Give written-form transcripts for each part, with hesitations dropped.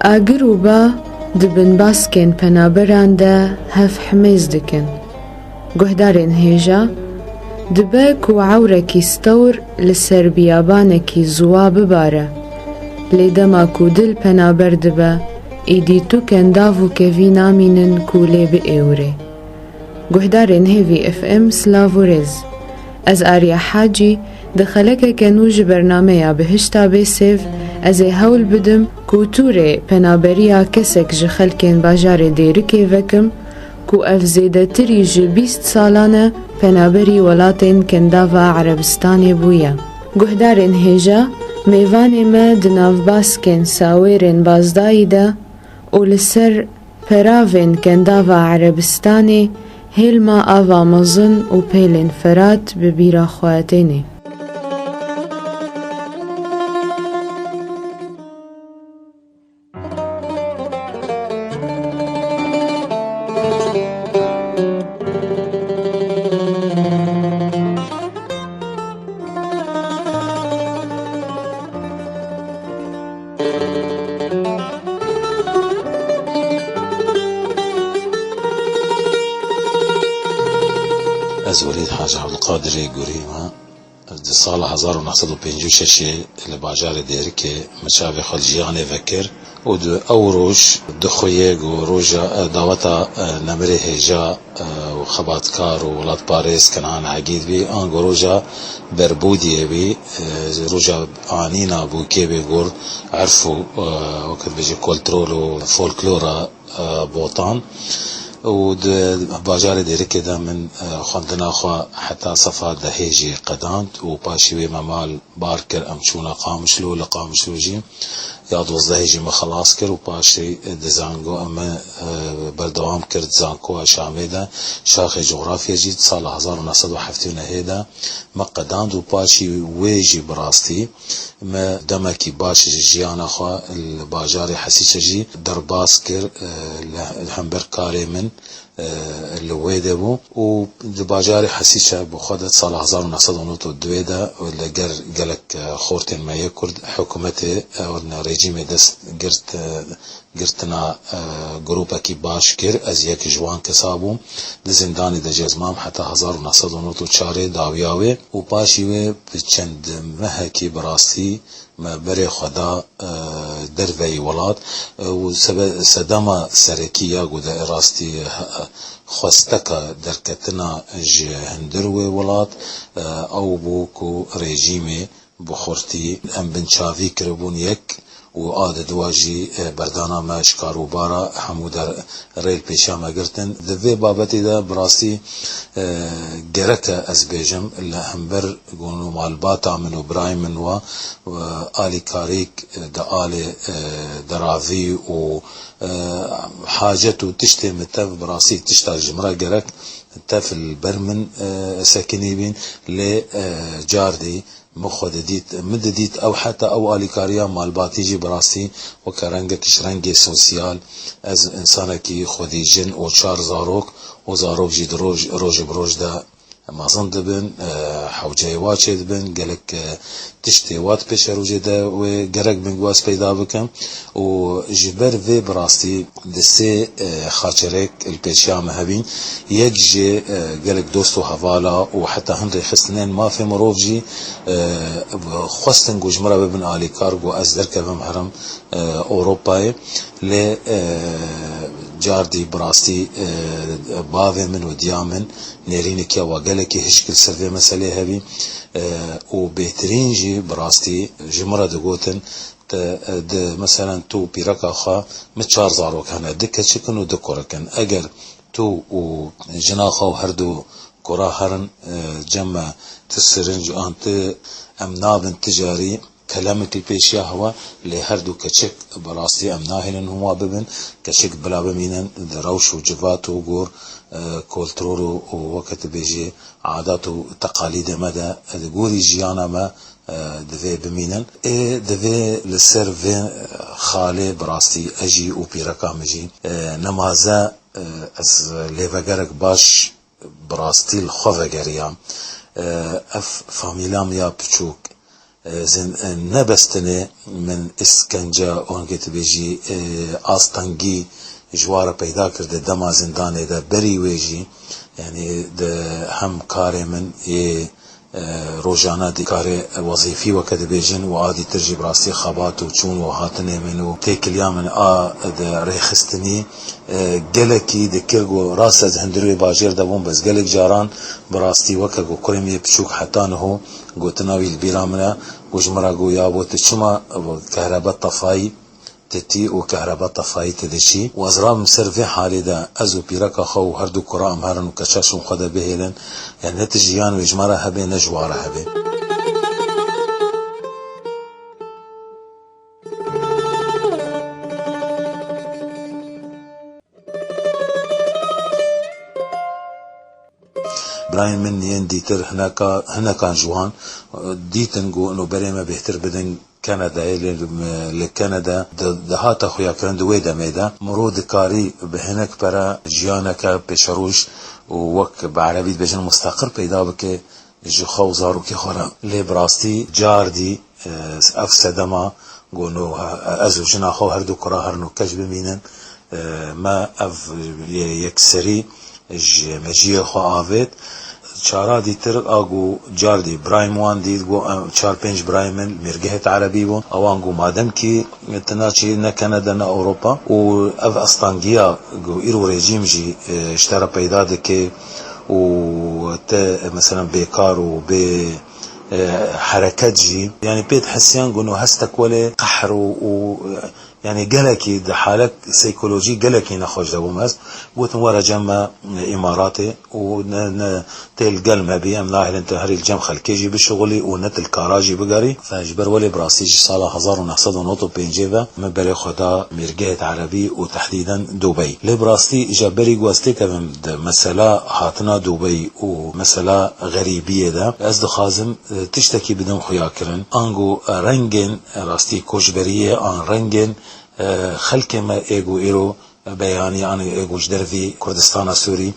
ئاگر و با دبن باسکێن پەنابەراندا هەف حمێز دکن گوهدارێن هێژە دبەک و عەورێکی ستەور لەسەر بیابانێکی زووا ببارە لێ دەماک و دل پەنابەر دبە ئیدی تو کەنداڤ و کەڤی نامینن کو لێ بئێورێ گوهدارێن هێڤی FM سلااڤ و رێز ئەز ئاریا حاجی دخەلەکەکە نو ji بەرنامەیە بهشتا بێ سێڤ ez ê hewl bidim ku tûrê penaberiya kesek ji xelkên bajarê Dêrikê vekim ku ev zêdetirî ji 20 salan e penaberî welatên Kendava Erebistanê bûye. Guhdarên hêja mêvanê me di navbaskên sawêrên Bazdayî de û li ser peravên Kendava Erebistanê hêlma ava mezin û pêlên Ferat bi bîra xwe têne. از ولید حاج عبدالقادر گوریما دی سال 1956 لباجار دیرکه مچاوی خلجیانه وکر و دو او روش دخویگ و روژا داوتا نمره هجا و خباتکار و ولاد پاریس کنان عقید بی آنگو روژا بربودیه بی روژا آنینا بو که بی گرد عرفو وقت بجی کلترول و فولکلورا بوطان و باجار دیرکه دا من خواندنا خوا حتی صفا دهیجی قداند و پاشیوی ممال بار کر امچونا قامشلو لقامشلو جی یا 12 جی مخلاص کر و پاشی دزانگو اما بردوام کرد زانکو شامی دا شاخ جغرافیا جید سال 1979 دا مقداند و پاشی ویجی براستی ما دمکی باش جیانا خوا الباجار حسیچ جی درباس کر همبر کاری من لویده بو و باجار حسیچ بخواد سال 1992 دا لگر گلک خورتین مایه کرد حکومت و رژیم دست گرتنا گروپا کی باش کر از یک جوان کسابو زندانی د جزمام حتی 1994 داویاوه و پاشیوه چند مه کی براستی بری خدا دروی ولاد و سدما سرکی یا گوده راستی خواستکا درکتنا جهندروی ولاد او بو کو رژیم بخورتی ام بنچاوی کربون یک و عادت واجی بردانا ما شکاروبارا همو در ریل پیشا مگرتن دوی بابتی دا براستی گرک از بیجم لهمبر گونو مالباتا منو برای من و آلی کاریک دا آلی دراوی و حاجت و تشتی متف براستی تشتا جمرا گرک تف البرمن سکنی بین لی جاردی مخدديت مدديت او حتى او اليكاريا مالباتيجي براسي وكرنگ كشرنگ سوسيال از انسانكي خديجن او چار زاروك و زاروك جيد روج بروج دا مازن دبن حوجه واچه دبن گلک تشتی وات پیش روجه دا و گرک بنگواز پیدا بکم و جبر و براستی دسته خاچرک الپیشیام هبین یک جه گلک دوستو حوالا و حتی هنری خستنین ما فی مروف جی خواستن گو جمرا ببن آلی کارگو از درکبم هرم اوروپای لی جاردی براستی باوی من و دیامن نرینه که واقعه که هشکل سروی مسئله هبی و بهترین جی براستی جمرا دگوتن ده مثلا تو پیرکا خوا مچار زارو کنه دکه چکن و دکورکن اگر تو و جناخا و هر دو کورا هرن جمع تسرنج آنت امنابن تجاری كلامك البيشيا هو لهردو كشك براسي امناهن هو ببن كشك بلا بمينن دروش وجفات وغور كولترورو ووقت بيجي عادات وتقاليد مدى غوري جيانا ما دفي بمينن دفي للسيرفي خالي براسي اجي وبيركا مجي نمازا از ليفاگرك باش براستی الخواه گریا اف فامیلام یا بچوک زن نبستنه من اسکنجا اونگت بیجی آستانگی جوار پیدا کرده دما زندانه ده بری ویجی یعنی ده هم کار من یه روزانه دی کار وظیفی وکد بیجن و عادی ترجی براستی خبات و چون و هاتنه منو تکلیا من ده ریخستنی گلکی ده کرگو راست از هندروی باجر دبون بس گلک جاران براستی وکگو کرمی بچوک حتی نهو گوتناوی البیرامنا وجمرا گویا بوت چما كهرباء طفاي تتي وكهرباء طفاي تدشي وازرام مسرفي حالي دا ازو بيركا خو هردو كرا امهارن وكشاش وخدا بهيلن يعني نتجيان وجمرا هبي نجوارا هبي براين من ين ديتر هنا كان جوان ديتن جو انه بريمه بيهتر بدن كندا لكندا دهات اخويا كان دويدا ميدا مرود كاري بهناك برا جيانك بشروش ووك بعربي بجن مستقر پیدا بك جو خوزارو كي خورا لي براستي جاردي افسدما گونو ازو جنا خو هردو كرا هرنو كجب مينن ما اف يكسري مجيه خو آوید چارا دیتر آگو جاردی برایم وان دید گو چار پنج برایمن مرگهت عربی بون اوانگو مادم کی تناچی نه کانادا نه اوروبا و اف استانگیا گو ایرو رژیم جی اشترا پیدا دکه و تا مثلا بیکار و به حركات جي يعني بيت حسيان قنو هستك ولا قحر و يعني قلكي ده حالك سيكولوجي قلكي نخوش ده بوماس قوتن ورا جمع إماراتي تيل قلمة بي أملاهل انت هري الجم خلكيجي بشغلي ونت الكاراجي بقاري فاجبر ولي براسيجي صالة 1900 بينجيبا من بري خدا مرقيت عربي وتحديدا دبي لي براسي جابري قواستيك مسألة هاتنا دبي ومسألة غريبية ده أزد خازم تشتكي بدون خياكرن أنجو رنجن راستي كوشبرية أن رنجن خلق ما ايگو ايرو بياني عن ايگو جدرفي كردستان سوري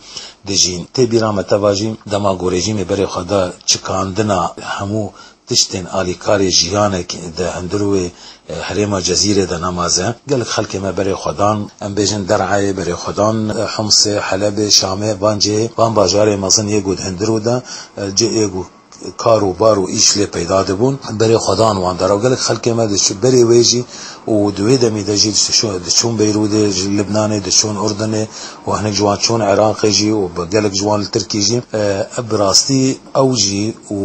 دجين تبيرا متواجي دما گوريجيم بري خدا چكاندنا همو تشتن آليكاري جيانك ده هندروي حريما جزيرة ده نمازه قالك خلق ما بري خدان ام بيجن درعي بري خدان حمص حلب شامه بانجي بان باجاري مزن يگود هندرو ده جي ايگو کارو بارو ایش لی پیدا دبون برای خدان وان دارو گلک خلک ما دش بری ویجی و دوی دمی دجی دشون بیروت لبنان دشون اردن و هنگ جوان چون عراق جی و بگلک جوان ترکی جی براستی اوجی و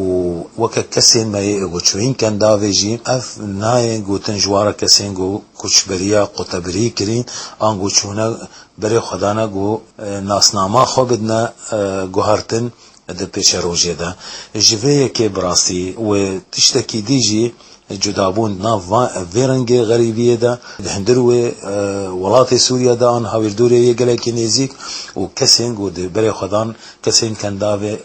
وک کسین ما یگوچوین کن داوی جی اف نای گوتن جوارا کسین گو کچ بریا قطبری کرین آنگو چونه برای خدانا گو ناسنامه خوابدنا گوهرتن ده پیش روزه ده جویه که براستی و تشتکی دیجی جدابون ناف ویرنگ غریبیه ده هندروه ولات سوریا ده آن هاویردوره یه گله که نزیک و کسین گو ده برای خدان کسین کنداوه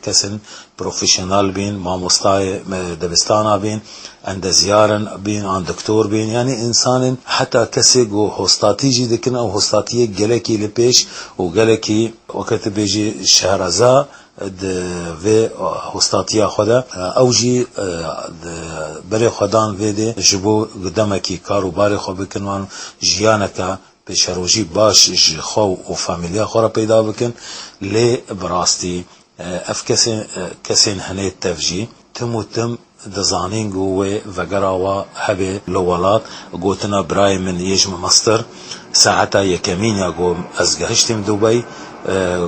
کسین پروفیشنال بین ماموستای دبستانا بین اند زیارن بین آن دکتور بین یعنی انسان حتی کسی گو هستاتی جی دکن او هستاتی گله کی لپیش و گله کی وقت بیجی شهرزا و هستاتیا خدا اوجی برای خدان ویده جبو قدامکی کاروبار خو بکنوان جیانکا بشروجی باش خو و فامیلیا خورا پیدا بکن لی براستی اف کسین هنه تفجی تم دزانین گوه وگراوا هبه لولات گوتنا برای من یجم مستر ساعتا یکمین یا گو از گهشتیم دبی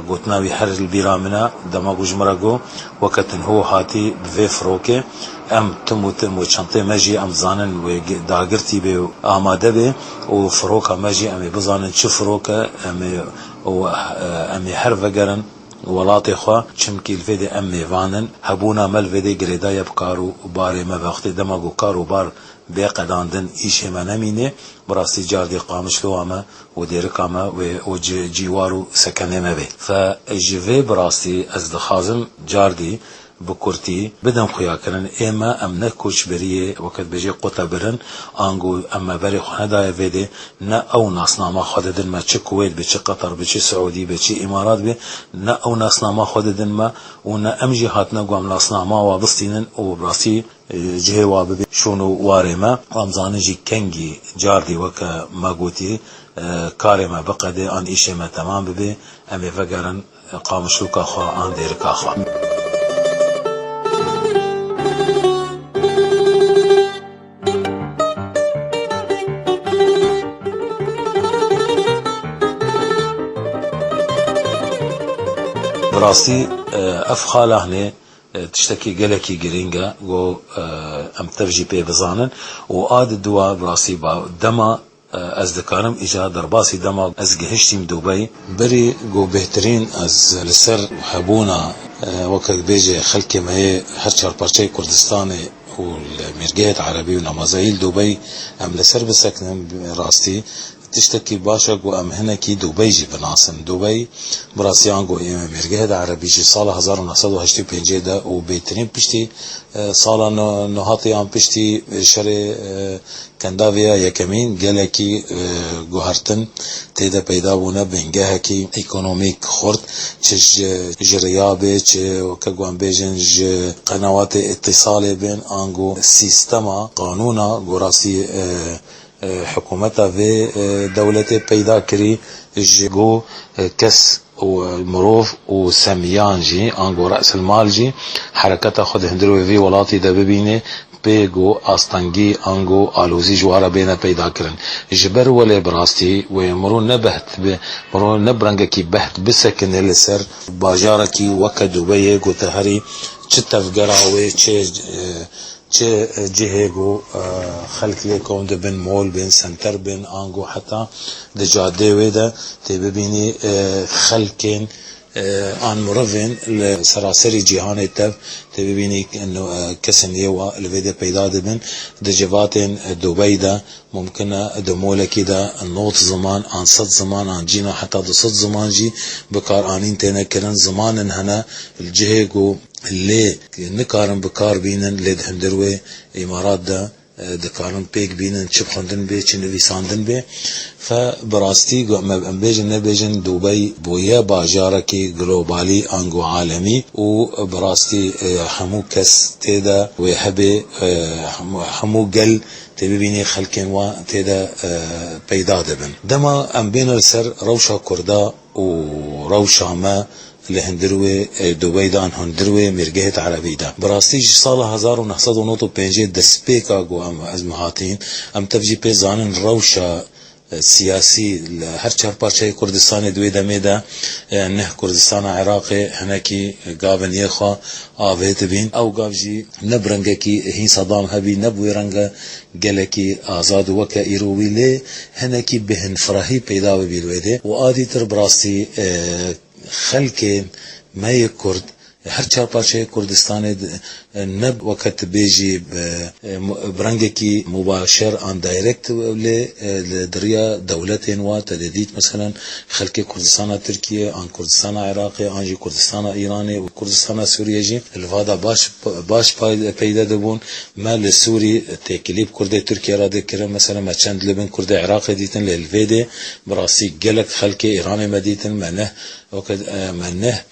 گوتناوی هر البیرا منا دماغو جمرگو وقتن هو هاتی بفی فروکه ام تمو چنطه مجی ام زانن و داگرتی به آماده به و فروکا مجی ام بزانن چه فروکه ام هر وگرن ولاتي خوا چمکی الفيدي امي وانن هبونا مل فيدي گريدايا بكارو باري ما وقت دماغو كارو بار بيقداندن ايش ما نمينه براسي جاردي قامش لو اما وديركاما و جيوارو سكنه ما به فجيفي براسي از خازم جاردي بكورتي بدم خويا كرن اما ام نكوش بريه وقت بيجي قطه برن انغو اما بري خندا فيدي نا او ناسنامه خددن ما تشي كويت بتشي قطر بتشي سعودي بتشي امارات بي نا او ناسنامه خددن ما ونا امجي هاتنا قام ناسنامه وابستينن وبراسي جهه وابي شونو وارما رمضان جي كنجي جاردي وكا ما قوتي كاري ما بقدي ان ايشي ما تمام ببي امي فقرن قامشوكا خا ان ديركا خا براسي افخاله هني تشتكي جلكي جرينجا جو ام تفجي بي بزانن وآد الدواء براسي دما از دكارم اجا درباسي دما از جهشتي دبي بري جو بهترين از لسر حبونا وقت بيجي خلكي ما هي هرشار بارشي كردستاني والمرقيت عربي ونمازايل دبي ام لسر بسكن راستي تشتكي باشا جو ام هناكي دبي جي بناصن دبي براسيان جو مرقيت عربي جي صالة 1985 دا وبيترين بشتي صالة نهاتي عم بشتي شري كندافيا يكمين جالكي جوهرتن تيدا بيدا بونا بنجاهكي ايكونوميك خورد تش جريابي تش وكجوان بيجن قنوات اتصالي بين انجو سيستما قانونا جوراسي حكومتها في دولتي بيدا كري جو كس ومروف وسميان جي انجو رأس المال جي حركتها خد هندرو في ولاتي دا ببيني بيجو استنجي انجو الوزي جوارا بينا بيدا كرن جبر ولا براستي ومرون نبهت مرون نبرنجكي بهت بسكن اللسر باجاركي وكا دبي جو تهري تشتف قراوي چه جهه گو خلق لیکون ده بین مول بین سنتر بین آنگو حتی ده جاده ویده تی ببینی خلقین آن مروفين لسراسري جهان التف تبيني انه كسن يوا الفيديو بيدا دبن دجواتين دبي دا ممكن دموله كده النوت زمان عن صد زمان عن جينا حتى صد زمان جي بكار انين تنا كرن زمان هنا الجهه اللي نكارن بكار بينن لد هندروي امارات دا دكارن بيك بينن چپ خوندن به چ نویساندن به فبراستي ام بيجن نبيجن دبي بويا باجاركي جلوبالي انجو عالمي وبراستي حمو كس تيدا ويحبي حمو قل تبيني خلكن وا تيدا بيدا دبن دما ام بين السر روشا كردا وروشا ما لهندروي دبي دان هندروي مرقهت عربي دا براستي صالة 1995 دسبيكا جو ام ازمهاتين ام تفجي بي زانن روشا سياسي هر چهار پارچه کردستان دوی دمه دا نه کردستان عراقي هناكي قابن يخوا آوهت بين او قاب جي نبرنگكي هين صدام هبي نبوي رنگا گلكي آزاد وكا ايرووي لي هناكي بهن فراهي پیداوي بيلويده و آدي تر براستي خلقين ما يكرد هر چهار پارچه کردستان نب وقت بيجي برنگكي مباشر عن دايركت لدريا دولتين و تدديد مثلا خلق كردستان تركيا عن كردستان عراقي عن جي كردستان ايراني و كردستان سوريا جي الفادا باش پیدا دبون ما لسوري تكليب كرد تركيا را ذكر مثلا ما چند لبن كرد عراقي ديتن للفيدي براسي جلك خلق ايراني مديتن منه وقت منه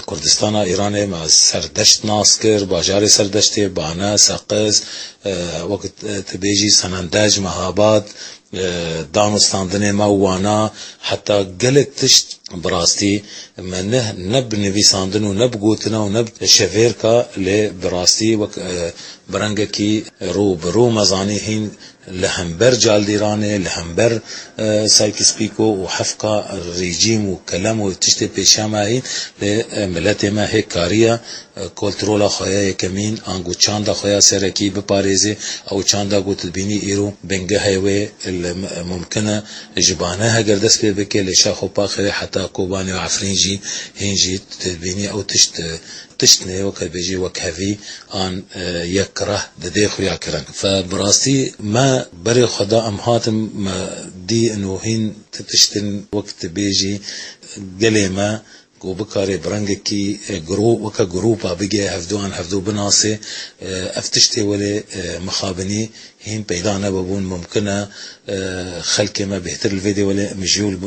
كردستان ايران مع سردشت ناسكر باجار سردشتي بانا سقز وقت تبيجي سنندج مهابات دانستاندنه موانا حتى قلت تشت براستي منه نب نویساندن و نب گوتنا و نب شفيركا لبراستي وك برنگكي رو مزاني هين لهمبر جالديرانه لهمبر سايكس بيكو وحفقا ريجيم وكلام وتشتي بيشاماهين لملت ما هيك كاريا كولترولا خويا كمين انغو چاندا خويا سركي بباريزي او چاندا گوت بيني ايرو بنگه هيوي ممكنه جبانها گردس بك لشاخو باخري حتى كوباني وعفرينجي هنجي تبيني او تشتني وكا بيجي وكهفي ان يكره دديخو ياكرن فبراستي ما بري خدا ام هاتم ما دي انه هين تشتن وقت بيجي قليما و بکاری برنگکی گروپا بگه هفدو بناسه افتشتی ولی مخابنی هین پیدا نبون ممکنه خلق ما بهتر الفيدي ولا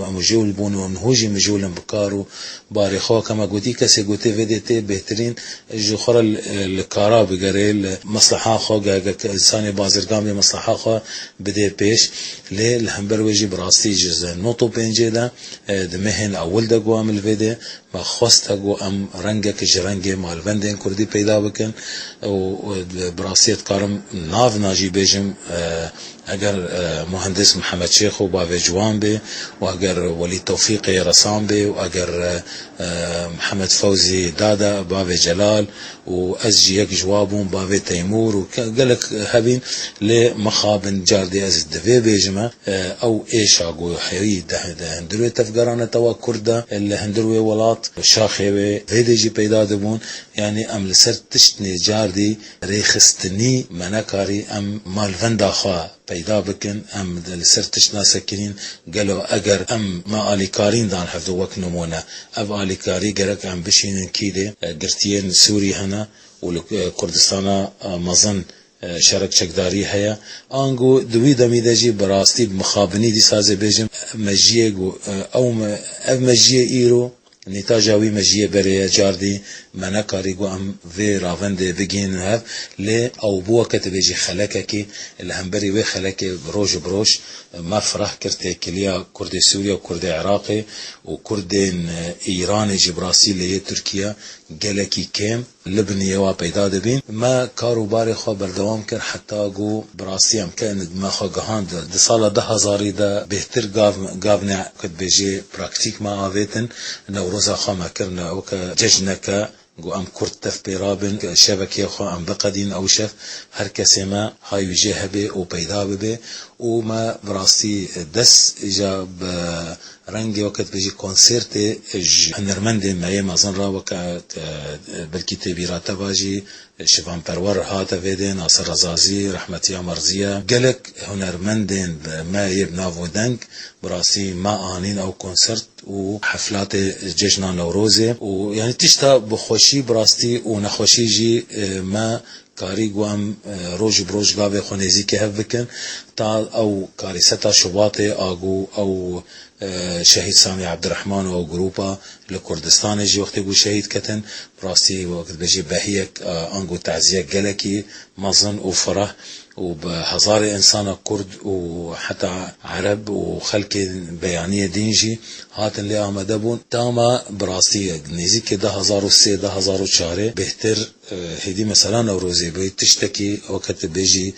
مجول بون ومنهوجي مجول بكارو باري خو كما قلتي كسي قلتي فيديو تي بهترين جوخر الكارا بقري مصلحه خو انساني بازرگان مصلحه خو بده پیش لي الهمبر وجي براستي جز نوتو بنجيدا دمهن اول دغو عمل فيديو ما خوست گو ام رنگك جرنگي مال بندين كردي پیدا بكن و براسيت كارم ناف ناجي بيجم اگر مهندس محمد شیخ و باوی جوان بی و اگر ولی توفیق رسام بی و اگر محمد فوزی دادا باوی جلال و از یک جوابون باوی تیمور و قالك هبین لمخابن جاردي از دفي بيجمع او ايش اقول حيري ده هندروي تفقرانه توا كرده اللي هندروي ولات شاخيوي فيديجي پیدا دبون يعني ام لسر تشتني جاردي ريخستني منكاري ام مال فندا خوا پیدا بکن ام لسر تشنا سكرين قالوا اگر ام ما اليكارين دان حفظو وك نمونه اف اليكاري قرك ام بشين كيده قرتين سوري هنا وكردستان مظن شرک چکداری هيا انگو دوی دمیدجی براستی مخابنی دی سازه بجم مجیه گو او مجیه ایرو نتاجاوی مجیه بره جاردی منکاری گو ام وی راونده بگین هف لی او بوا کتبجی خلکه کی الهمبری وی خلکه بروش بروش ما فرح کرده کلیا کرد سوریا و کرد عراقی و کرد ایران جبراسی لی ترکیه گلکی کم لبنیه و پیدا دبین ما کاروباری خو بردوام کرد حتی گو براسی هم که ما خو گهاند ده سال 10,000 ده بهتر گاونه کد بجی پراکتیک ما آویتن نوروز خو ما کرنا او که ججنکه گو ام کرد تف بیرابن شبکه خو ام بقدین او شف هر کسی ما های وجه هبه او پیدا ببه و ما براستی دس اجا رنگی وقت بيجي كونسرت هنرمند معي مازن را وقت بلكي تبيرات باجي شفان پرور هات ويدي ناصر رزازي رحمتي مرزية قالك هنرمندين ما يبنا ودنك براسي ما آنين او كونسرت وحفلات جشن نوروزي ويعني تشتا بخوشي براستي ونخوشي جي ما کاری گوام روز بروز گاوه خونیزی که هف بکن تا او کاری ستا شباط آگو او شهید سامی عبدالرحمن و گروپا لکردستان جی وقتی گو شهید کتن براستی وقت بجی بهیک انگو تعزیه گلکی مظن و فرح و بهزار انسان کرد و حتی عرب و خلق بیانیه دینجی هاتن لی آمده بون تاما براستی نیزی که 10,003 10,004 بهتر هدی مثلا نوروزی بید تشتکی وقت بيجي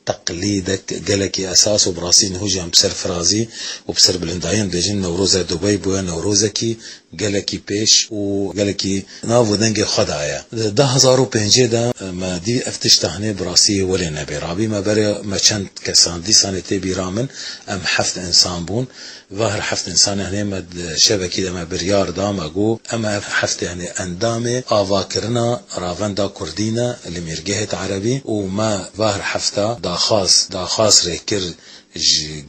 تقليدك قالكي اساس وبراسي نهوجي ام بسر فرازي وبسر بلنداين بيجي نوروز دبي بو نوروزكي قالكي بيش وقالكي نافو دنگي خدايا 10,005 ده ما دي افتشتهني براسي ولا نبي رابي ما بري ما چند كسان دي سنتي بيرامن ام حفت انسان بون ظاهر حفت انسان هني مد شبكي ده ما بريار دام اقو اما حفت يعني اندامي اواكرنا رافندا كردينا اللي مرجهت عربي وما ظاهر حفتا دا خاص ريكر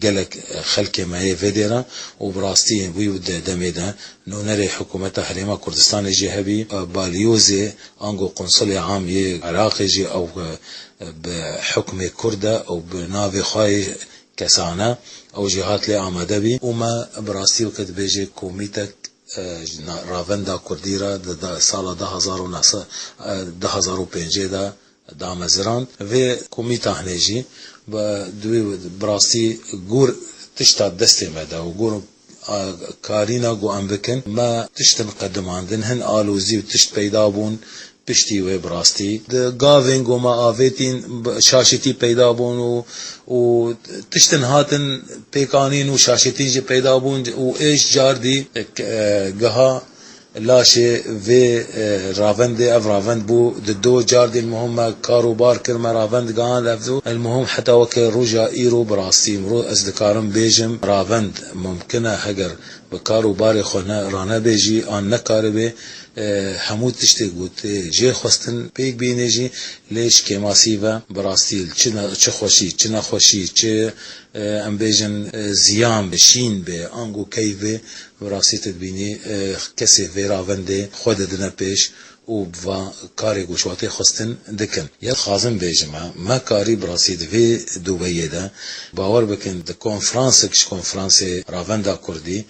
قالك خلق ما هي فيديرا وبراستي بيود دميدا نونري حكومة حريمة كردستان جهبي باليوزي انغو قنصلي عام عراقي جي او بحكم كردة او بنافي خواي كسانا او جهات لي آمده بي وما براستي وقت بيجي كوميتك راوندا کردیرا دا سال 2005 دا مزران و کمیتا هنجی و دوی براسی گور تشتا دستی مده و گور کارینا گو ام بکن ما تشتن قدماندن هن آلوزی و تشت پیدا بون پشتی و براستی گاوینگ و ما آویتین شاشتی پیدا بون و تشتن هاتن پیکانین و شاشتی جی پیدا بون و ایش جاردی گها لاشه و راوند اف راوند بو دو جاردي المهم كاروبار كرما راوند قان لفظو المهم حتى وك رجا ايرو براسي مرو ازدكارم بيجم راوند ممكنه هجر بكاروبار خنا رانا بيجي ان نكاربه همو تشتی گوت جه خواستن پیک بینجی لیش که ماسیوه براستیل چه خوشی چه نخوشی چه ام بیجن زیان بشین به آنگو کیوه براستی تدبینی کسی ویراونده خود دنه پیش و کاری گوشواتی خواستن دکن یا خازم بیجمه ما کاری براسید وی دوبیه ده باور بکن ده کنفرانس راونده کردی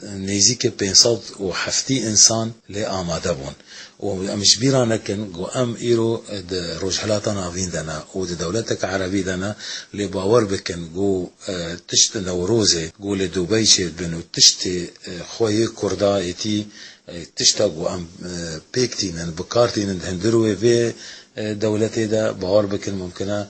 نزدیک 570 انسان لی آماده بون و امش بیرانه کن گو ام ایرو ده رجحلاتا ناوین دنا و ده دولتک عربی دنا لی باور بکن گو تشت نوروزه گو لی دوبی شد بنو تشت خوی کردا ایتی تشتا گو ام پیکتینن بکارتینن هندروه و دولتی ده باور بکن ممکنه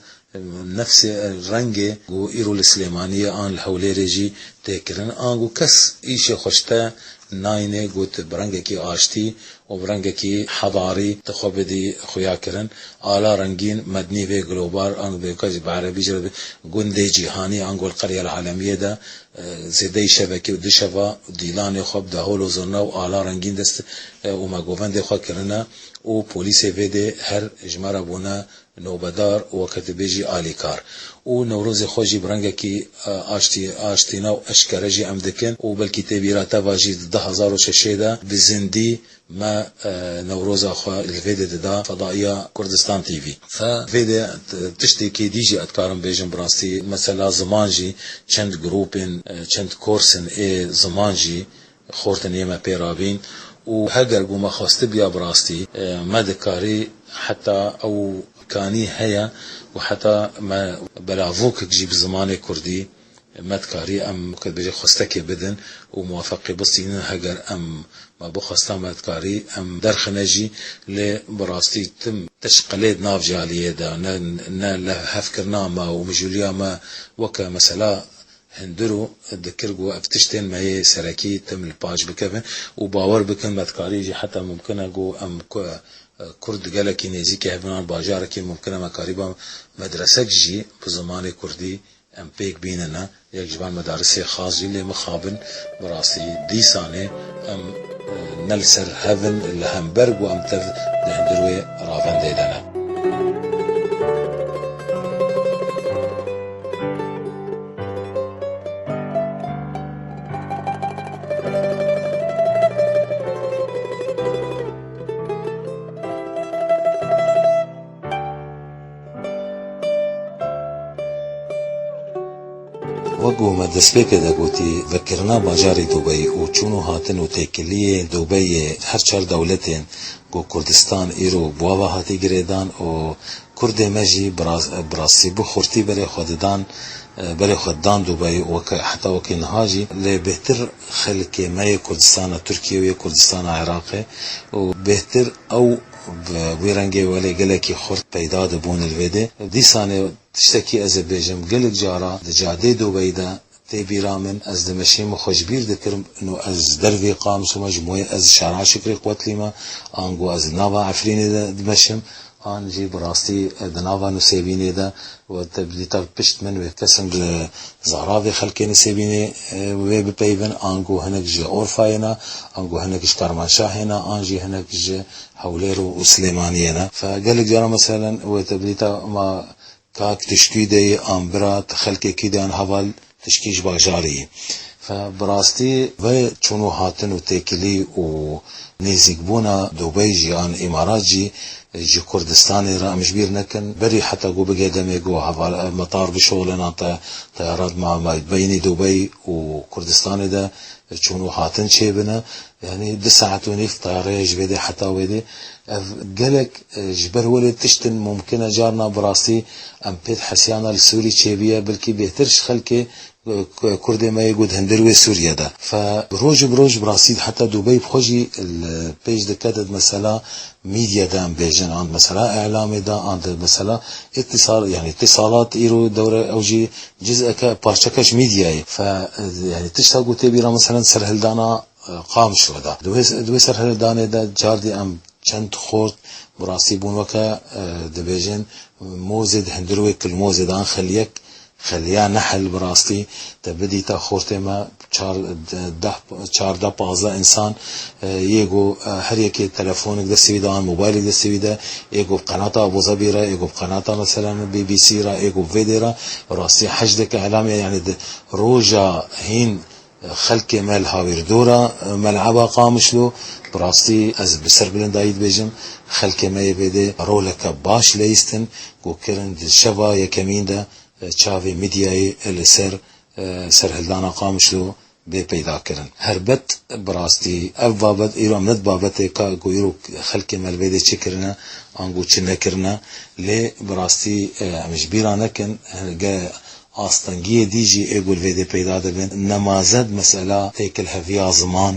نفس رنگ گو ایرو السلیمانیه آن الحوله رجی تکرن آن گو کس ایش خوشته ناینه گوت برنگه کی آشتی و برنگه کی حضاری تخوبدی خویا کرن آلا رنگین مدنی و گلوبار آن بکاج بعربی جرب گنده جهانی آنگو القرية العالمية ده زیده شبکه و دشوا دیلان خوب ده هولو زرنا و آلا رنگین دست و مگووند خواه کرنه و پولیس ویده هر اجماره بونه نوبدار وقت بیجی آلیکار و نوروز خوشی برنگه کی آشتینا و اشکرجی امدکن و بلکی تبیراتا واجی 10,006 ده بزندی ما نوروز خواه الفيدة دا فضائية كردستان تي في ففيدة تشتي كي ديجي اتكارم بيجن براستي مثلا زمانجي چند جروبين چند كورسن زمانجي خورتن يما بيرابين و هگر گو ما خواسته بیا براستي مدكاري حتى او كاني هيا و حتى ما بلاووك جيب زمان كردي مدكاري ام كد بيجي خوستك بدن و موافقي بسين هگر ام ما بخواستا مدكاري ام درخنجي لبراستي تم تشقليد ناف جاليه دا نا لهفكرنا ما ومجوليا ما وكا مسلا هندرو ذكرجو افتشتين ما هي سراكي تم الباج بكفن وباور بكن مدكاري جي حتى ممكن اجو ام كرد جالكي نزيكي هبنان باجاركي ممكن مكاريبا مدرسة جي بزمان كردي ام بيك بيننا يك جبان مدارسي خاص جي اللي مخابن براسي دي سانه ام نلسر هفن الهمبرغ وام تف دهندروي رافن ديدنا وقو ما دسبيك دا قوتي ذكرنا باجاري دوبي وچونو هاتن وتيكلية دوبي هر چار دولتين قو كردستان ايرو بوابا هاتي گريدان و كرد مجي براسي بخورتي بري خوددان بري خوددان دوبي حتى وكي نهاجي لبهتر خلق ماي كردستان تركيا و كردستان عراقي وبهتر او ويرنگي ولي گلكي خورت پیدا دبون الويده دي سانه تشتكي از بيجم گلك جارا دجاده دوبي دا تبيرا من از دمشيم خوشبير ذكر انه از دروي قامس ومجموعه از شارع شكري قوتليما انغو از نافا عفرين دمشم آن جی براستی دناوا نسبینه دا و تبلیغات پشت من و کسان زاراوی خلک نسبینه و بپیون آنگو هنگ ج اورفاینا آنگو هنگ ج کرمانشاهنا آنجی هنگ ج حولیر و سلیمانینا فقالك جرا مثلا و تبلیغات ما کاک تشکیده آمبرات خلک کیدان حوال تشکیج باجاری فبراستي و چونو هاتن و تکلی و نزیک بونا دوبی جیان امارات جی كردستان را مجبير نكن بري حتى جو بقى دمي جو مطار بشغلنا طيارات مع بيني دبي وكردستان ده شونو هاتن شيبنا يعني 2 ساعات ونص طيارة جبدي حتى ودي قالك جبر ولد تشتن ممكن جارنا براسي ام بيت حسيانا السوري شيبية بلكي بيهترش خلكي كردي ما يقود هندروي سوريا ده فبروج براسيد حتى دبي بخوجي البيج دكاتد مثلا ميديا دام بيجن عند مثلا اعلامي دا عند مثلا اتصال يعني اتصالات ايرو دوره اوجي جزء بارشكش ميديا ف يعني تشتاقو تبيرا مثلا سرهلدانا قام شو دا دوي سرهلدانا دا جاردي ام چند خورد براسي بون وكا دبيجن موزد هندروي كل موزد عن خليك خليها نحل براستي تبدي تا خورتي ما 14 انسان يجو هر يكي تلفونك دستي دا موبايلك دستي دا يجو بقناة ابو ظبي را يجو بقناة مثلا بي بي سي را يجو بفيدي را براستي حشدك اعلامي يعني روجا هين خلق مال هاوير دورا ملعبا قامشلو براستي از بسر بلندايد بيجم خلق ما يبدي رولك باش ليستن قو كرن شبا يكمين دا چاوی میدیای لسر سرهلدانا قامشلو به پیدا کرن هربت براستی اف بابت ایرو امنت بابت که گویرو خلق ملویده چی کرنه آنگو چی نکرنه لی براستی مش بیرانه کن آستنگی دیجی ایگو الویده پیدا دبن نمازد مسئله تیکل هفیا زمان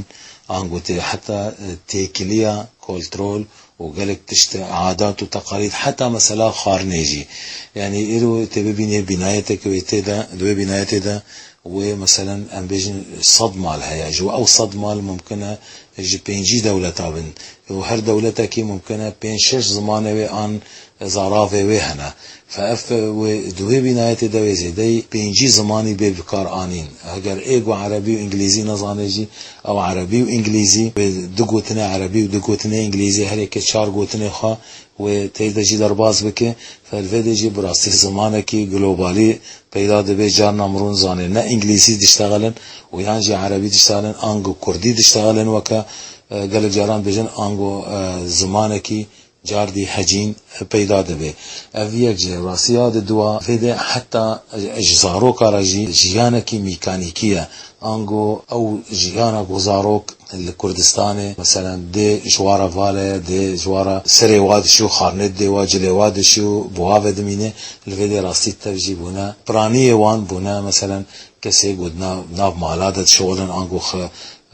آنگو حتی تیکلیا کولترول وقالك تشت عادات وتقاليد حتى مثلا خارنيجي يعني إيرو تبيني بنايتك ويتدا دو بنايتي دا ومثلا ام بيجن صدمة الهيا جو او صدمة ممكنة جي بينجي دولة تابن وهر دولة كي ممكنة بين شش زمانة وان زارافة وهنا فاف ودوه بنايتي دا ويزيدي بينجي زماني ببكار آنين اگر ايقو عربي وانجليزي نظانيجي او عربي وانجليزي دو قوتنا عربي ودو قوتنا انجليزي هر يكي 4 قوتنا خوا وتيدا جي درباز بكي فالفيدي جي براسي زمانه كي جلوبالي پیدا دبي جارنا مرون زانه نه انجليزي دشتغلن ويان جي عربي دشتغلن انگو كردي دشتغلن وكا قال جاران بجن انگو زمانه كي جاردي حجين پیدا دبي اويك جي راسيا دوا فيدي حتى اجزارو كاراجي جيانكي ميكانيكيه انگو او جيانا گزاروك الكردستاني مثلا دي جوارا فاله دي جوارا سري واد شو خارنت دي واجلي واد شو بوها دمينه الفيدي راسي تفجيبونا برانيه وان بونا مثلا كسي قدنا ناف مالات شغلن انگو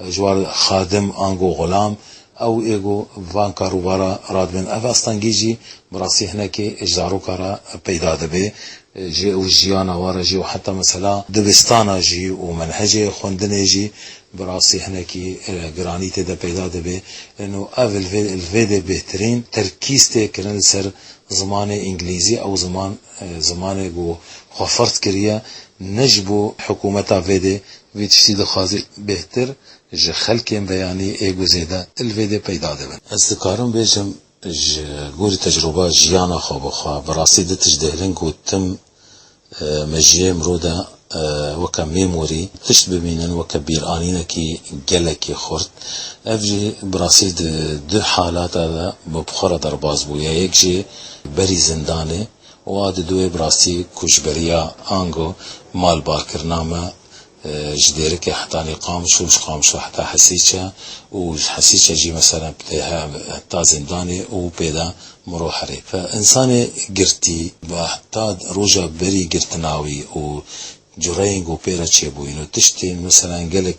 جوار خادم انگو غلام او ايگو وان کاروبارا رادبن اف استانگيجي براسي هناكي اجزارو كارا پیدا دبي جي او جيانا وارا جي وحتى مثلا دبستانا جي ومنهجي خوندنه جي براسي هناكي جرانيتي دا پیدا دبي انه اف الفيدي بهترين تركيز تكرن سر زمان انجليزي او زمان جو خفرت كريا نجبو حكومتا فيدي ويتشتي دخازي بهتر جه خلقين بياني ايگو زيدا الفيدي پیدا دبن ازدكارم بيجم گوری تجربه جیانا خواه براسي ده تجدهلن گوتم مجيه مرودا وكا ميموري تشت ببينن وكا بيرانينا كي گلكي خورد افجي براسي ده حالات هذا ببخارة درباز بو يا يك جي بري زنداني واد دوه براسي كوشبريا آنگو مال باركرنامه جديرك حتى قامش ومش قامش حتى حسيتها وحسيتها جي مثلا بتاعها حتى زنداني وبيدا مروحري فإنساني قرتي حتى روجا بري قرتناوي وجرين وبيرا تشيبو إنه تشتي مثلا قالك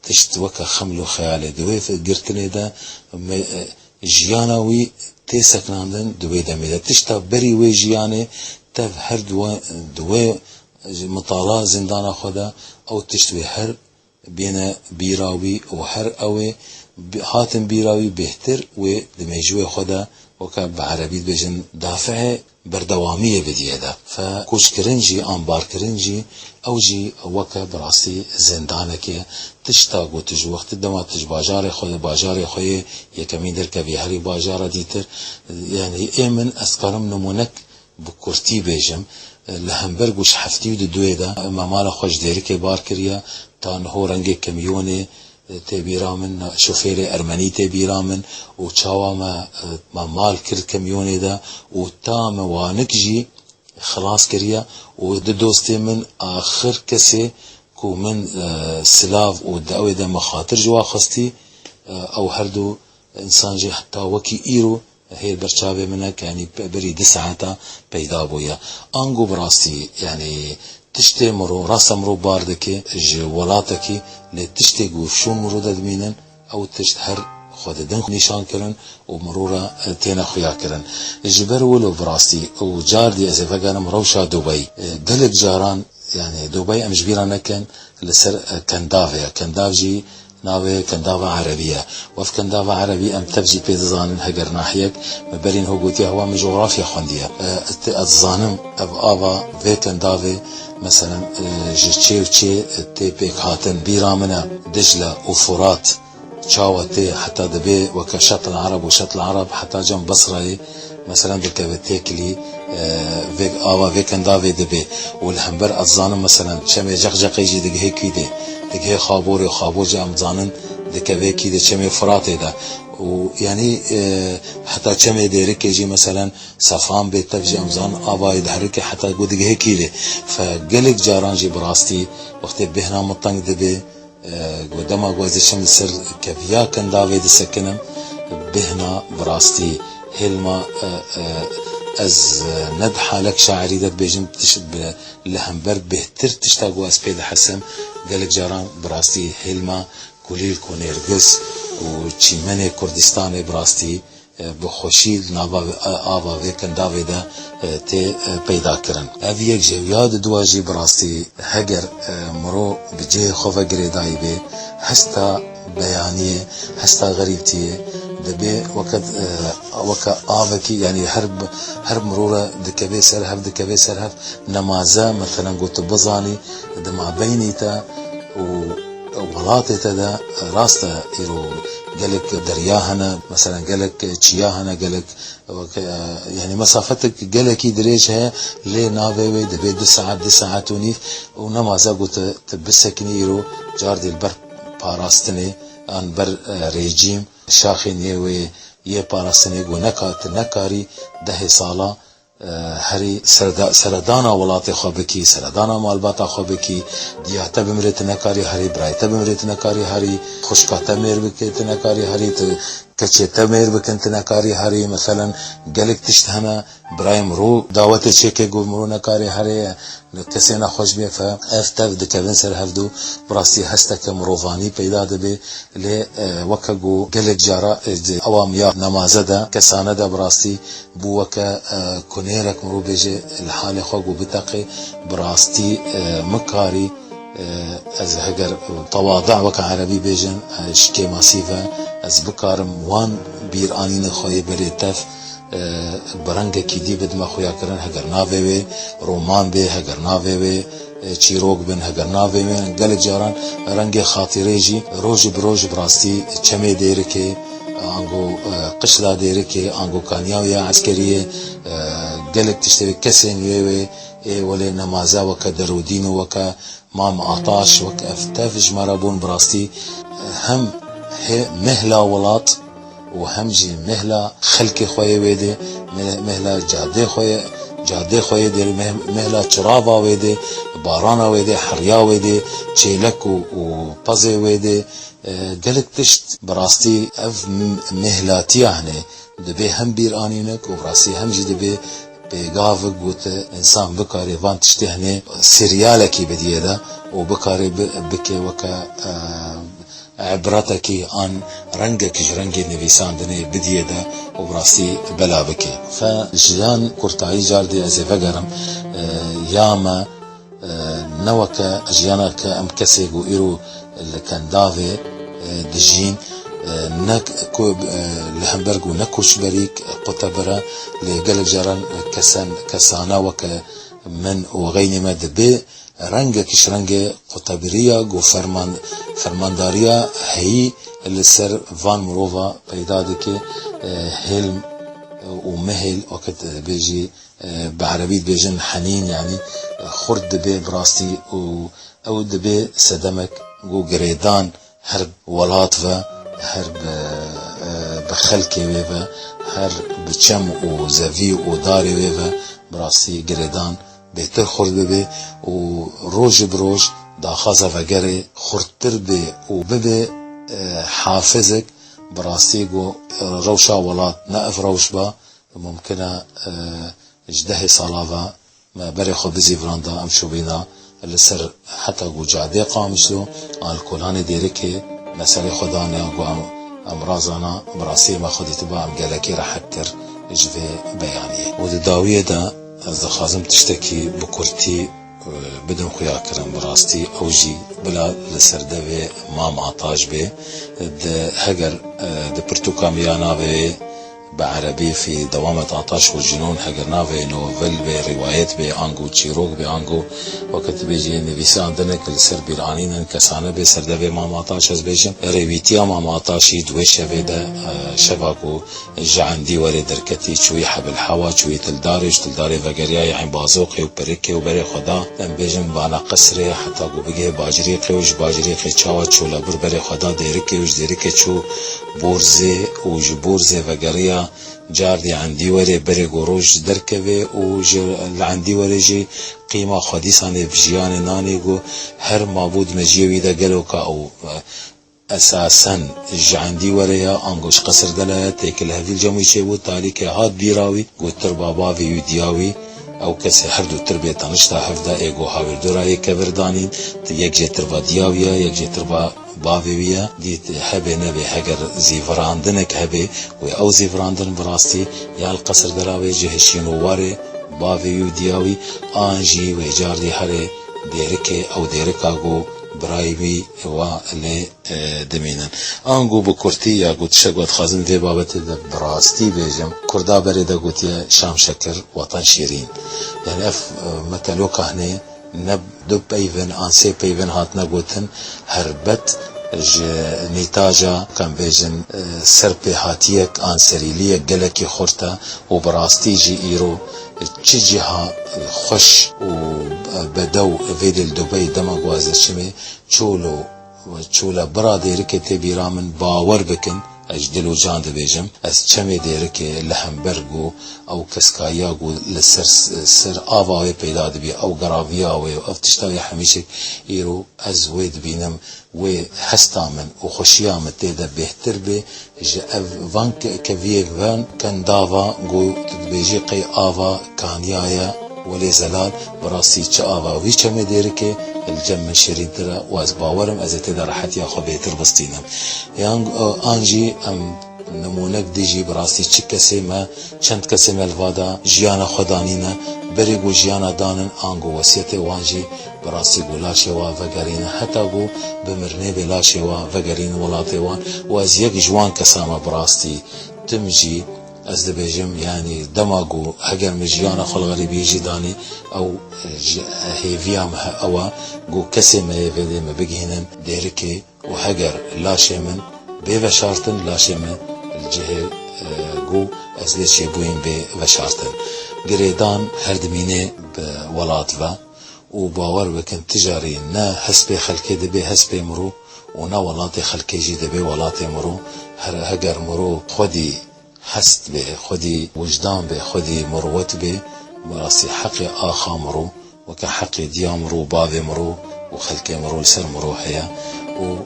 تشت وكا خملو خيالي دوي قرتني دا جياناوي تيسكناندن دوي دمي دا تشتا بري وي جياني تف هر دوي مطالعه زندان خدا او تشتوي هر بين بيراوي وهر اوي هاتن بيراوي بهتر و دمجوي خدا وكا بعربي بجن دافع بردوامية بديدا فكوش كرنجي انبار كرنجي او جي وكا براسي زندانك تشتاقو تجو وقت دما تج باجار خود باجار خوي يكمين دركبي هري باجار ديتر يعني ايمن اسكارم نمونك بكورتي بيجم لهمبرگ وش حفتي ود دويدا اما مال خوش ديرك بار كريا تان هو رنگ كميوني تبيرا من شوفير ارمني تبيرا من وچاوا ما مال كر كميوني دا وتام وانكجي خلاص كريا ود دوستي من اخر كسي كو من سلاف وداوي دا مخاطر جوا خستي او هردو انسان جي حتى وكي ايرو هي برشابه منك يعني بري 10 ساعات پیدا بويا انگو براسي يعني تشتي مرو راس مرو باردكي ولاتكي لتشتي گوشون مرو دمينن او تشت هر خوددن نشان كرن ومرورا تينا خويا كرن جبر ولو براسي او جاردي از فغانم روشا دبي دلك جاران يعني دبي امش بيرانا كان لسر كندافجي ناوي كندافة عربية وف كندافة عربية ام تفجي بيتزان هجر ناحيك مبرين هو قوتي هو من جغرافيا خوندية اتزانم اب آفا في كندافة مثلا جتشي وتشي تي بيك هاتن بيرامنا دجلة وفرات شاوتي حتى دبي وكشط العرب وشط العرب حتى جنب بصرة مثلا دكابتيكلي فيك آوا فيكن دافي دبي والهمبر أتزانم مثلا شمي جقجق يجي دقهي كيدي دقهي خابوري وخابور جا أمزانن دكابي كيدي شمي فراتي دا ويعني حتى شمي ديرك يجي مثلا صفان بيت تفجي أمزان آوا يدحرك حتى قد دقهي كيدي فقلق جاران جي براستي وقت بهنا مطنق دبي قدما قوزي شمي سر كفيا كان دافي دسكنم بهنا براستي هلما از ند حالك شاعري دت بيجم تشب لهمبر بهتر تشتاقوا اسبيد حسن قالك جاران براستي هلما كليل كونيرجس وچيمنه كردستان براستي بخوشی نابا آوا ویکن داویده تی پیدا کرن. اوی یک جویاد دواجی براستی هگر مرو بجه خواه گریدایی بی هستا بیانیه هستا غریبتیه دبی وقت آوکی یعنی هر مرورة دکبه سرهف نمازه مثلا قلت بزانی دما بینی تا وولاتي تدا راستا إيرو قالك درياهنا مثلا قالك تشياهنا قالك يعني مسافتك قالك يدريجها لي نافي دبي 2 ساعات ونيف ونمازا قلت تبسكني إيرو جاردي البر باراستني ان بر ريجيم شاخيني وي يه باراستني نكاري 10 سالا هری سردانا ولات خوابکی سردانا مالبات خوابکی دیاتا بمرت نکاری هری برایتا بمرت نکاری هری خوشکاتا میر بکت نکاری هری کچیتا میر بکنت نکاری هری مثلا گلک تشتهنا برایم رو دعوت چیکه گو مرو نکاری هری کسی نخوش بیه فافتف دکبن سر هفدو براستی هستا که مروفانی پیدا دبی لی وکا گو گلک جارا اوام یا نمازه دا کسانه دا براستی بو وکا کنیرک مرو بیجه الحال خوگو بتاقی براستی مکاری از هگر تواضع وکا عربی بیجن شکی ماسیفه از بکارم وان بیر آنین خوی بریتف برنگ کی دی بدما خویا کرن هگر ناوی وی رومان به هگر ناوی وی چیروک بن هگر ناوی وی گل جاران رنگ خاطره جی روز بروز براستی چمه دیر که آنگو قشلا دیر که آنگو کانیاویا عسکریه گلک تشتوی کسی نیوی ولی نمازه وکا درودین وکا مام آتاش وکا افتاف جماربون براستی هم مهلا ولات وهم جي مهلا خلق خويه ويدي مهلا جاده خويه دي مهلا چراوا ويدي بارانا ويدي حريا ويدي چيلك و پزي ويدي قلق تشت براستي اف مهلاتي يعني دبي هم بير آنينك وبراستي هم جي دبي بيقافق بوت انسان بكاري وان تشتي هني سريالكي بديه دا وبكاري بكي وكا عبرتك عن رنگك رنگ نویسان دنه بدیه ده و براستی بلا بکه فجیان کرتایی جاردی از وگرم یاما نوکا جیانك ام کسیگو ایرو لکنداوه دجین نك لهمبرغو نكوش بريك قطبرة لقلب جران كسانا وك من وغين ما دبي رنگه کش رنگ قطبریه گو فرمانداریه هی اللي سر وان مروفا پیدا دکه هلم و مهل وقت بيجي بعربيت بيجن حنين يعني خرد دبي براستي او دبي سدمك گو گريدان هرب ولات و هرب بخلكي ويفا هرب بچم و زوي و داري ويفا براستي گريدان بهتر خورد ببه و روز بروز داخازه وگره خوردتر به و ببه حافظك براستی گو روشا ولات نقف روش با ممکنه اجده صلاوه ما بری خود بزیورانده ام شو بینا اللي سر حتى گو جاده قامشلو الکلان دیره که مسئله خدانه گو امرازانا براستی ما خودی تبا ام گلکی را حکر اجوه بیانیه و داویه دا از خازم تشتكي بكرتي بدون خويا كرم براستي اوجي بلا لسردوي ما معطاج به د هجر د برتوكام يانا به بعربي في دوامة عطاش والجنون هجرنا في نوفل بروايات بأنجو تشيروك بأنجو وقت بيجي نفيسا عندنا السر بيرانين كسانة بسرده في مام عطاش از بيجن رويتيا مام عطاشي دويشة بيدا شباكو جعندي وري دركتي شوي حبل حوا شوي تلداري فقريا يعني بازوقي وبركي وبري خدا ام بيجن بانا قصري حتى قو بيجي باجريقي وش باجريقي چاوا شو لبر بري خدا ديركي وش ديركي شو بورزي وج بورزي فقريا جاردي عندي وري بري قروش دركبه وج عندي وري جي قيمة خديساني بجيان نانيگو هر معبود مجيوي دا قلوكا او اساسا جعندي وريا انگوش قصر دلها تيكل هذي الجموي شيبو تاليك هاد بيراوي قوتر بابا في يودياوي او كسي هردو تربية تنشتا هفدا ايگو هاور دوراي كبردانين يك جي تربا دياويا يك جي تربا باويويا دي هبه نبي هجر زيفراندنك هبه و او زيفراندن براستي يا القصر دراوي جهشينو واري باويو دياوي آنجي و جاردي هره ديركي او ديركاغو برايبي و اللي دمينن آنگو بكورتي يا قوت شقوت خازن في بابت براستي بيجم كردا بريدا قوت يا شام شكر وطن شيرين يعني اف متلو كهني نب دو بيفن آنسي بيفن هاتنا قوتن هربت نتاجا كان بيجن سربي هاتيك آنسريلية قلكي خورتا وبراستي جي ايرو چجها خوش و بدو فيدل دبي دماغ وازر شمي چولا برا ديركي بيرامن باور بكن اجدلو جان دبيجم از چمي ديركي لهمبرگو او كسكاياگو لسر سر آواوي پیدا دبي او گراوياوي او افتشتاوي هميشه ايرو از ويد بينم و هستامن و خوشيامت تيدا بهتر بي جا وان كفيه وان كان داوا گو تدبيجي قي آوا كانيايا ولي زلال براسي چه آوا وي چمي ديركي الجم شريد درا واز باورم از تيدا راحتي اخو بهتر بستينم يعني آنجي ام نمونك ديجي براسي چه کسی ما چند کسی ملوادا جيانا خدانينا بريگو جيانا دانن آنگو وسيطه وانجي براسي گولاشي وا وگرين حتى گو بمرنه بلاشي وا وگرين ولاتي وان واز يك جوان كسامه براستي تمجي از دبيجم يعني دماغو هجر مجيانا خل غريبي جداني او هيفيام اوا گو كسي ما يفيدي ما بگهنن ديركي وهجر لاشي من بوشارتن لاشي من الجهه گو از ليش يبوين بوشارتن گريدان هردمينه بولات و باور بكن تجاري نا حسب خلقي دبي حسب مرو ونا ولاتي خلقي جي دبي ولاتي مرو هجر مرو خدي حست به خدي وجدان به خدي مروت به براسي حقي آخا مرو وكا حقي ديا مرو بابي مرو وخلقي مرو سر مرو هيا و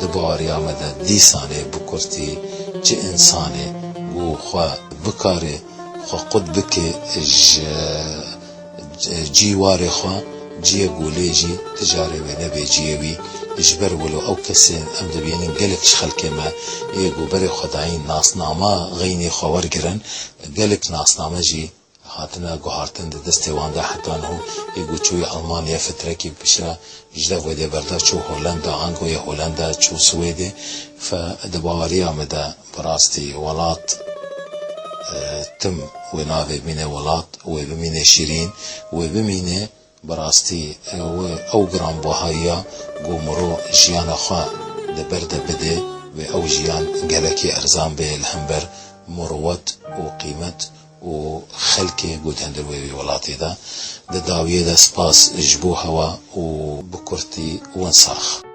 دباري آمده ديساني بكرتي جي انساني و خوا بكاري خوا قد بكي جيواري خوا جي قولي جي تجاري ونبي جيوي اجبر ولو او كسين ام دبينين قلق شخلك ما يقو بري خدعين ناس ناما غيني خوار گرن قلق ناس ناما جي هاتنا قهارتن دستيوان دا حتى انه يقو چوي المانيا فتركي بشرا جدا ودي بردا چو هولندا عنقو يا هولندا چو سويدي فدباوري آمده براستي ولات تم ونافي بمينه ولات وبمينه شيرين وبمينه براستي او گران بوهايا گومرو جيانا خوا دبرده بده و او جيان گلكي ارزان به الهمبر مروت و قيمت و خلقي قد هندلوي ولاتي دا داوية دا سپاس جبو هوا و بكرتي ونصاخ